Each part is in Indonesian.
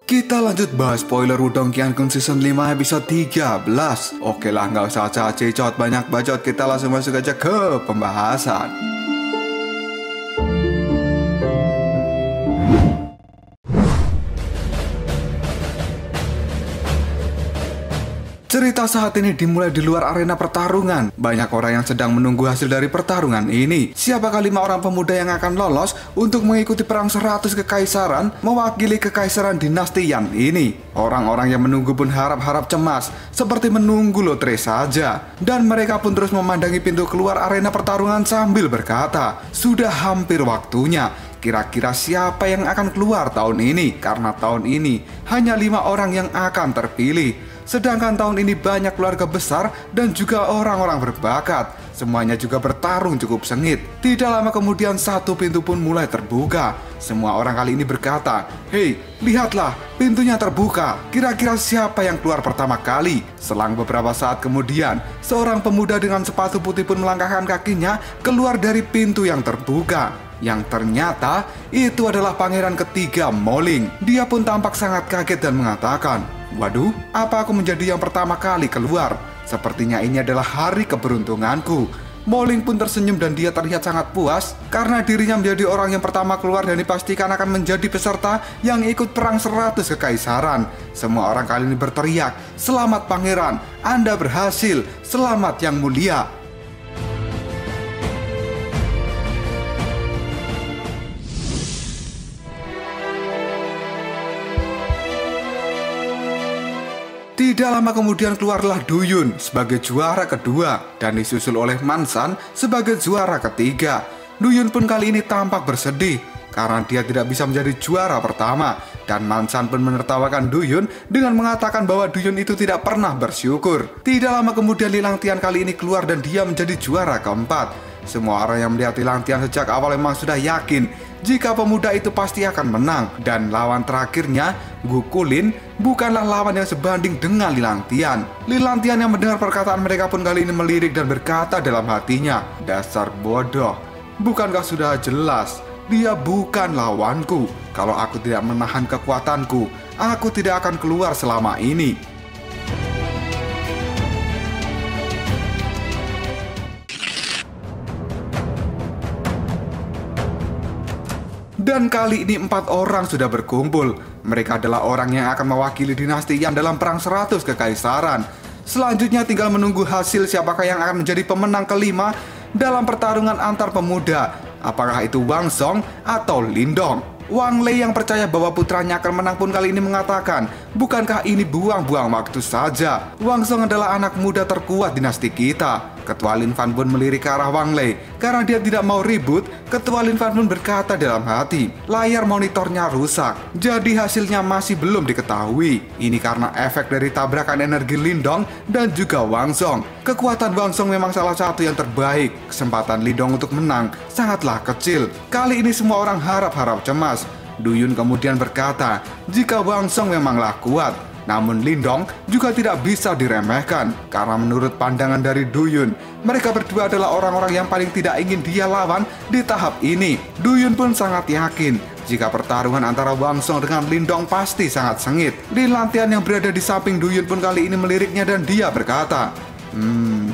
Kita lanjut bahas spoiler Wudong Qiankun Season 5 episode 13. Oke lah, nggak usah cacicot banyak bacot, kita langsung masuk aja ke pembahasan. Cerita saat ini dimulai di luar arena pertarungan. Banyak orang yang sedang menunggu hasil dari pertarungan ini. Siapakah 5 orang pemuda yang akan lolos untuk mengikuti perang 100 kekaisaran mewakili kekaisaran dinasti Yan ini? Orang-orang yang menunggu pun harap-harap cemas, seperti menunggu lotre saja. Dan mereka pun terus memandangi pintu keluar arena pertarungan sambil berkata, sudah hampir waktunya. Kira-kira siapa yang akan keluar tahun ini? Karena tahun ini hanya 5 orang yang akan terpilih. Sedangkan tahun ini banyak keluarga besar dan juga orang-orang berbakat. Semuanya juga bertarung cukup sengit. Tidak lama kemudian satu pintu pun mulai terbuka. Semua orang kali ini berkata, "Hei, lihatlah, pintunya terbuka. Kira-kira siapa yang keluar pertama kali?" Selang beberapa saat kemudian, seorang pemuda dengan sepatu putih pun melangkahkan kakinya keluar dari pintu yang terbuka. Yang ternyata itu adalah pangeran ketiga Moling. Dia pun tampak sangat kaget dan mengatakan, "Waduh, apa aku menjadi yang pertama kali keluar? Sepertinya ini adalah hari keberuntunganku." Moling pun tersenyum dan dia terlihat sangat puas karena dirinya menjadi orang yang pertama keluar dan dipastikan akan menjadi peserta yang ikut perang 100 kekaisaran. Semua orang kali ini berteriak, "Selamat pangeran, Anda berhasil, selamat yang mulia." Tidak lama kemudian keluarlah Duyun sebagai juara kedua dan disusul oleh Mansan sebagai juara ketiga. Duyun pun kali ini tampak bersedih karena dia tidak bisa menjadi juara pertama, dan Mansan pun menertawakan Duyun dengan mengatakan bahwa Duyun itu tidak pernah bersyukur. Tidak lama kemudian Lilang Tian kali ini keluar dan dia menjadi juara keempat. Semua orang yang melihat Lilang Tian sejak awal memang sudah yakin jika pemuda itu pasti akan menang, dan lawan terakhirnya, Gukulin, bukanlah lawan yang sebanding dengan Lilang Tian. Lilang Tian yang mendengar perkataan mereka pun kali ini melirik dan berkata dalam hatinya, "Dasar bodoh, bukankah sudah jelas dia bukan lawanku? Kalau aku tidak menahan kekuatanku, aku tidak akan keluar selama ini." Dan kali ini 4 orang sudah berkumpul. Mereka adalah orang yang akan mewakili dinasti Yan dalam perang 100 kekaisaran. Selanjutnya tinggal menunggu hasil siapakah yang akan menjadi pemenang kelima dalam pertarungan antar pemuda. Apakah itu Wang Song atau Lindong? Wang Lei yang percaya bahwa putranya akan menang pun kali ini mengatakan, "Bukankah ini buang-buang waktu saja? Wang Song adalah anak muda terkuat dinasti kita." Ketua Lin Fan pun melirik ke arah Wang Lei. Karena dia tidak mau ribut, Ketua Lin Fan pun berkata dalam hati, "Layar monitornya rusak, jadi hasilnya masih belum diketahui. Ini karena efek dari tabrakan energi Lindong dan juga Wang Song. Kekuatan Wang Song memang salah satu yang terbaik. Kesempatan Lindong untuk menang sangatlah kecil." Kali ini semua orang harap-harap cemas. Duyun kemudian berkata, "Jika Wang Song memanglah kuat, namun Lindong juga tidak bisa diremehkan." Karena menurut pandangan dari Duyun, mereka berdua adalah orang-orang yang paling tidak ingin dia lawan di tahap ini. Duyun pun sangat yakin jika pertarungan antara Wang Song dengan Lindong pasti sangat sengit. Lilang Tian yang berada di samping Duyun pun kali ini meliriknya dan dia berkata,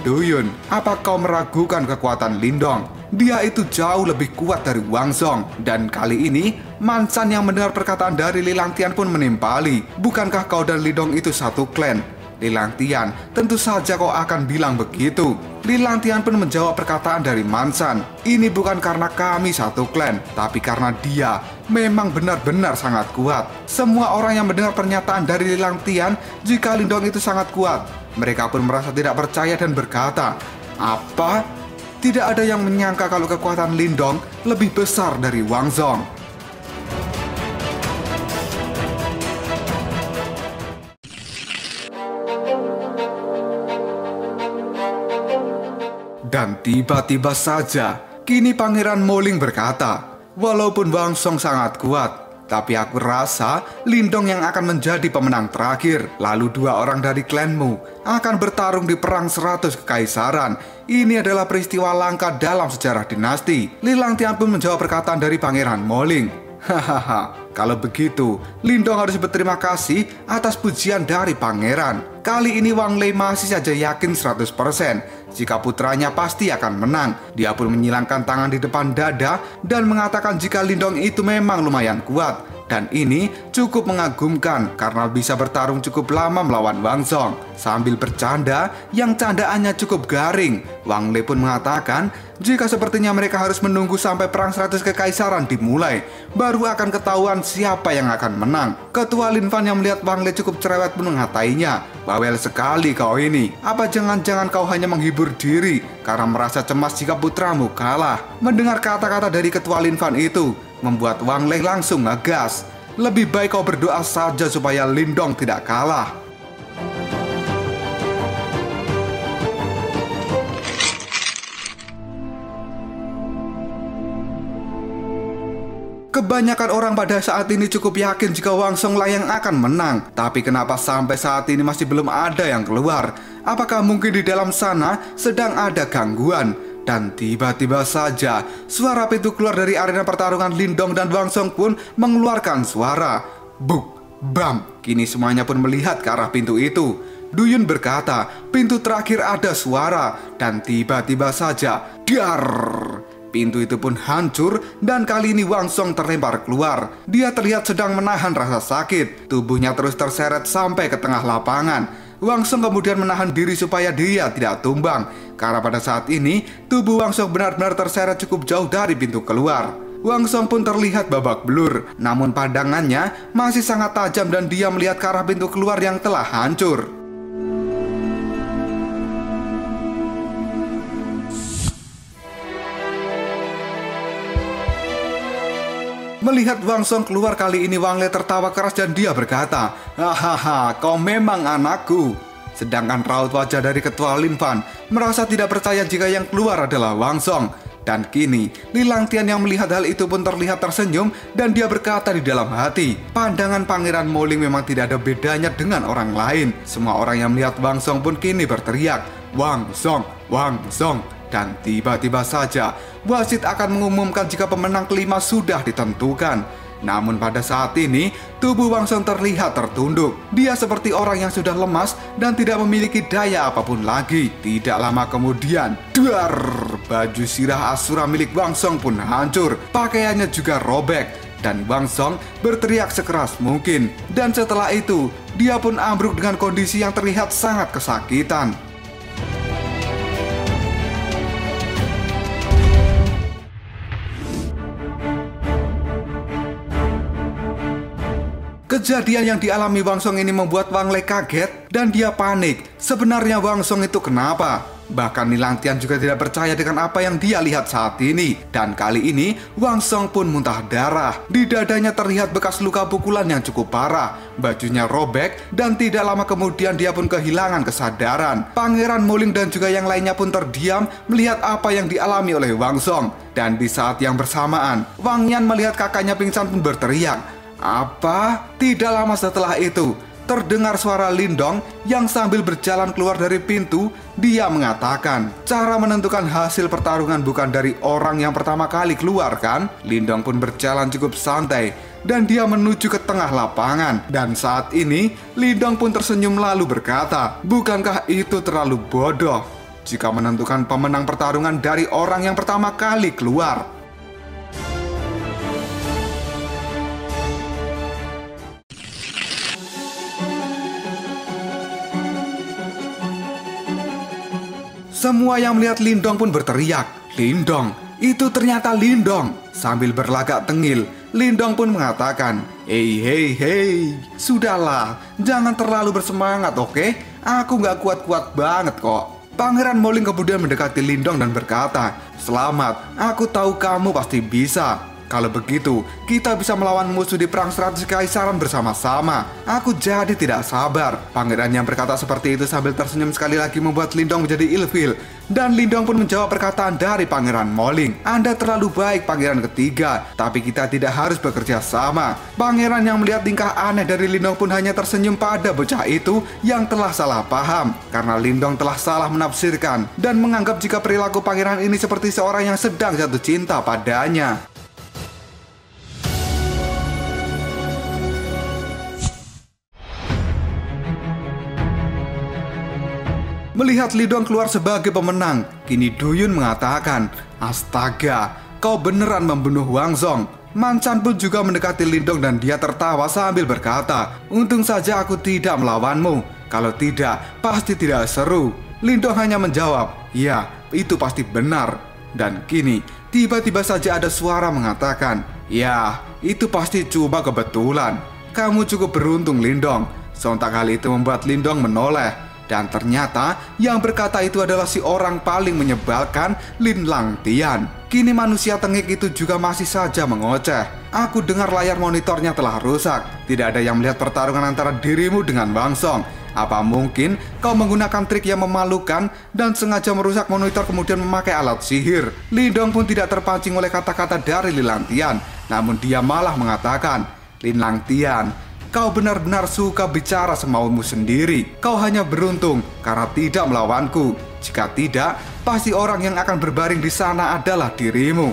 "Duyun, apa kau meragukan kekuatan Lindong? Dia itu jauh lebih kuat dari Wang Song." Dan kali ini, Mansan yang mendengar perkataan dari Lilang Tian pun menimpali, "Bukankah kau dan Lindong itu satu klan?" Lilang Tian, "Tentu saja kau akan bilang begitu." Lilang Tian pun menjawab perkataan dari Mansan, "Ini bukan karena kami satu klan, tapi karena dia memang benar-benar sangat kuat." Semua orang yang mendengar pernyataan dari Lilang Tian jika Lindong itu sangat kuat, mereka pun merasa tidak percaya dan berkata, "Apa? Tidak ada yang menyangka kalau kekuatan Lindong lebih besar dari Wang Song." Dan tiba-tiba saja, kini Pangeran Moling berkata, "Walaupun Wang Song sangat kuat, tapi aku rasa Lindong yang akan menjadi pemenang terakhir. Lalu 2 orang dari klanmu akan bertarung di perang 100 kekaisaran. Ini adalah peristiwa langka dalam sejarah dinasti." Lilang Tian pun menjawab perkataan dari Pangeran Moling, Hahaha, kalau begitu, Lindong harus berterima kasih atas pujian dari pangeran. Kali ini Wang Lei masih saja yakin 100% jika putranya pasti akan menang. Dia pun menyilangkan tangan di depan dada dan mengatakan jika Lindong itu memang lumayan kuat. Dan ini cukup mengagumkan karena bisa bertarung cukup lama melawan Wang Song. Sambil bercanda yang candaannya cukup garing, Wang Lei pun mengatakan jika sepertinya mereka harus menunggu sampai perang 100 kekaisaran dimulai, baru akan ketahuan siapa yang akan menang. Ketua Lin Fan yang melihat Wang Lei cukup cerewet pun mengatainya, "Bawel sekali kau ini. Apa jangan-jangan kau hanya menghibur diri karena merasa cemas jika putramu kalah?" Mendengar kata-kata dari Ketua Lin Fan itu, membuat Wang Lei langsung ngegas. "Lebih baik kau berdoa saja supaya Lindong tidak kalah." Kebanyakan orang pada saat ini cukup yakin jika Wang Song lah yang akan menang. Tapi kenapa sampai saat ini masih belum ada yang keluar? Apakah mungkin di dalam sana sedang ada gangguan? Dan tiba-tiba saja suara pintu keluar dari arena pertarungan Lindong dan Wang Song pun mengeluarkan suara. Buk, bam. Kini semuanya pun melihat ke arah pintu itu. Duyun berkata, pintu terakhir ada suara. Dan tiba-tiba saja, dar. Pintu itu pun hancur dan kali ini Wang Song terlempar keluar. Dia terlihat sedang menahan rasa sakit. Tubuhnya terus terseret sampai ke tengah lapangan. Wang Song kemudian menahan diri supaya dia tidak tumbang. Karena pada saat ini, tubuh Wang Song benar-benar terseret cukup jauh dari pintu keluar. Wang Song pun terlihat babak belur. Namun pandangannya masih sangat tajam dan dia melihat ke arah pintu keluar yang telah hancur. Melihat Wang Song keluar kali ini, Wang Lei tertawa keras dan dia berkata, "Hahaha, kau memang anakku." Sedangkan raut wajah dari Ketua Lin Fan merasa tidak percaya jika yang keluar adalah Wang Song. Dan kini, Li Langtian yang melihat hal itu pun terlihat tersenyum dan dia berkata di dalam hati, pandangan Pangeran Moling memang tidak ada bedanya dengan orang lain. Semua orang yang melihat Wang Song pun kini berteriak, "Wang Song, Wang Song." Dan tiba-tiba saja, wasit akan mengumumkan jika pemenang kelima sudah ditentukan. Namun pada saat ini, tubuh Wang Song terlihat tertunduk. Dia seperti orang yang sudah lemas dan tidak memiliki daya apapun lagi. Tidak lama kemudian, duar, baju sirah Asura milik Wang Song pun hancur. Pakaiannya juga robek. Dan Wang Song berteriak sekeras mungkin. Dan setelah itu, dia pun ambruk dengan kondisi yang terlihat sangat kesakitan. Kejadian yang dialami Wang Song ini membuat Wang Lei kaget dan dia panik. Sebenarnya Wang Song itu kenapa? Bahkan Li Langtian juga tidak percaya dengan apa yang dia lihat saat ini. Dan kali ini Wang Song pun muntah darah. Di dadanya terlihat bekas luka pukulan yang cukup parah. Bajunya robek dan tidak lama kemudian dia pun kehilangan kesadaran. Pangeran Moling dan juga yang lainnya pun terdiam melihat apa yang dialami oleh Wang Song. Dan di saat yang bersamaan, Wang Yan melihat kakaknya pingsan pun berteriak. Apa? Tidak lama setelah itu, terdengar suara Lindong yang sambil berjalan keluar dari pintu. Dia mengatakan, cara menentukan hasil pertarungan bukan dari orang yang pertama kali keluar kan? Lindong pun berjalan cukup santai dan dia menuju ke tengah lapangan. Dan saat ini, Lindong pun tersenyum lalu berkata, bukankah itu terlalu bodoh jika menentukan pemenang pertarungan dari orang yang pertama kali keluar? Semua yang melihat Lindong pun berteriak, "Lindong, itu ternyata Lindong." Sambil berlagak tengil, Lindong pun mengatakan, hei, sudahlah, jangan terlalu bersemangat, oke? Aku nggak kuat-kuat banget kok." Pangeran Moling kemudian mendekati Lindong dan berkata, "Selamat, aku tahu kamu pasti bisa. Kalau begitu, kita bisa melawan musuh di perang 100 kekaisaran bersama-sama. Aku jadi tidak sabar." Pangeran yang berkata seperti itu sambil tersenyum sekali lagi membuat Lindong menjadi ilfil. Dan Lindong pun menjawab perkataan dari Pangeran Moling. "Anda terlalu baik, Pangeran ketiga, tapi kita tidak harus bekerja sama." Pangeran yang melihat tingkah aneh dari Lindong pun hanya tersenyum pada bocah itu yang telah salah paham. Karena Lindong telah salah menafsirkan dan menganggap jika perilaku pangeran ini seperti seorang yang sedang jatuh cinta padanya. Melihat Lindong keluar sebagai pemenang, kini Duyun mengatakan, "Astaga, kau beneran membunuh Wang Song." Manchan pun juga mendekati Lindong dan dia tertawa sambil berkata, "Untung saja aku tidak melawanmu. Kalau tidak, pasti tidak seru." Lindong hanya menjawab, "Ya, itu pasti benar." Dan kini, tiba-tiba saja ada suara mengatakan, "Ya, itu pasti cuma kebetulan. Kamu cukup beruntung, Lindong." Sontak hal itu membuat Lindong menoleh. Dan ternyata yang berkata itu adalah si orang paling menyebalkan, Lin Langtian. Kini manusia tengik itu juga masih saja mengoceh. "Aku dengar layar monitornya telah rusak. Tidak ada yang melihat pertarungan antara dirimu dengan Wang Song. Apa mungkin kau menggunakan trik yang memalukan dan sengaja merusak monitor kemudian memakai alat sihir?" Lindong pun tidak terpancing oleh kata-kata dari Lin Langtian. Namun dia malah mengatakan, "Lin Langtian, kau benar-benar suka bicara semaumu sendiri. Kau hanya beruntung karena tidak melawanku. Jika tidak, pasti orang yang akan berbaring di sana adalah dirimu."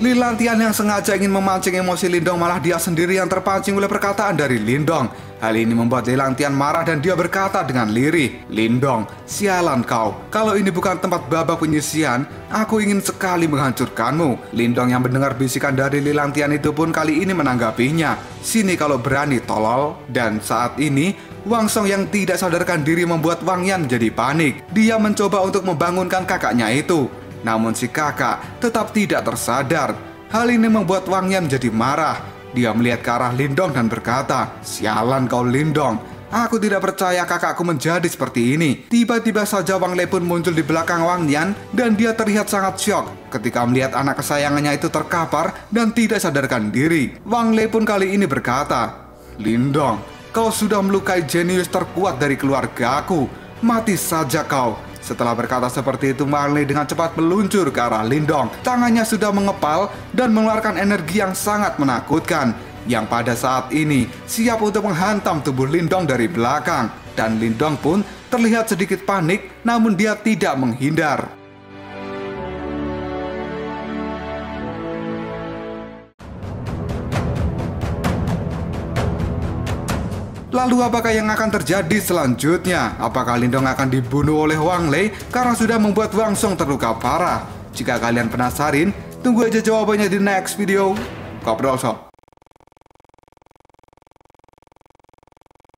Lin Langtian yang sengaja ingin memancing emosi Lindong, malah dia sendiri yang terpancing oleh perkataan dari Lindong. Hal ini membuat Lin Langtian marah dan dia berkata dengan lirih, "Lindong, sialan kau. Kalau ini bukan tempat babak penyisian, aku ingin sekali menghancurkanmu." Lindong yang mendengar bisikan dari Lin Langtian itu pun kali ini menanggapinya, "Sini kalau berani, tolol." Dan saat ini, Wang Song yang tidak sadarkan diri membuat Wang Yan menjadi panik. Dia mencoba untuk membangunkan kakaknya itu. Namun si kakak tetap tidak tersadar. Hal ini membuat Wang Yan menjadi marah. Dia melihat ke arah Lindong dan berkata, "Sialan kau Lindong. Aku tidak percaya kakakku menjadi seperti ini." Tiba-tiba saja Wang Lei pun muncul di belakang Wang Yan dan dia terlihat sangat syok ketika melihat anak kesayangannya itu terkapar dan tidak sadarkan diri. Wang Lei pun kali ini berkata, "Lindong, kau sudah melukai jenius terkuat dari keluargaku. Mati saja kau." Setelah berkata seperti itu, Wang Lei dengan cepat meluncur ke arah Lindong. Tangannya sudah mengepal dan mengeluarkan energi yang sangat menakutkan, yang pada saat ini siap untuk menghantam tubuh Lindong dari belakang. Dan Lindong pun terlihat sedikit panik, namun dia tidak menghindar. Lalu apakah yang akan terjadi selanjutnya? Apakah Lindong akan dibunuh oleh Wang Lei karena sudah membuat Wang Song terluka parah? Jika kalian penasaran, tunggu aja jawabannya di next video. Kaprolso.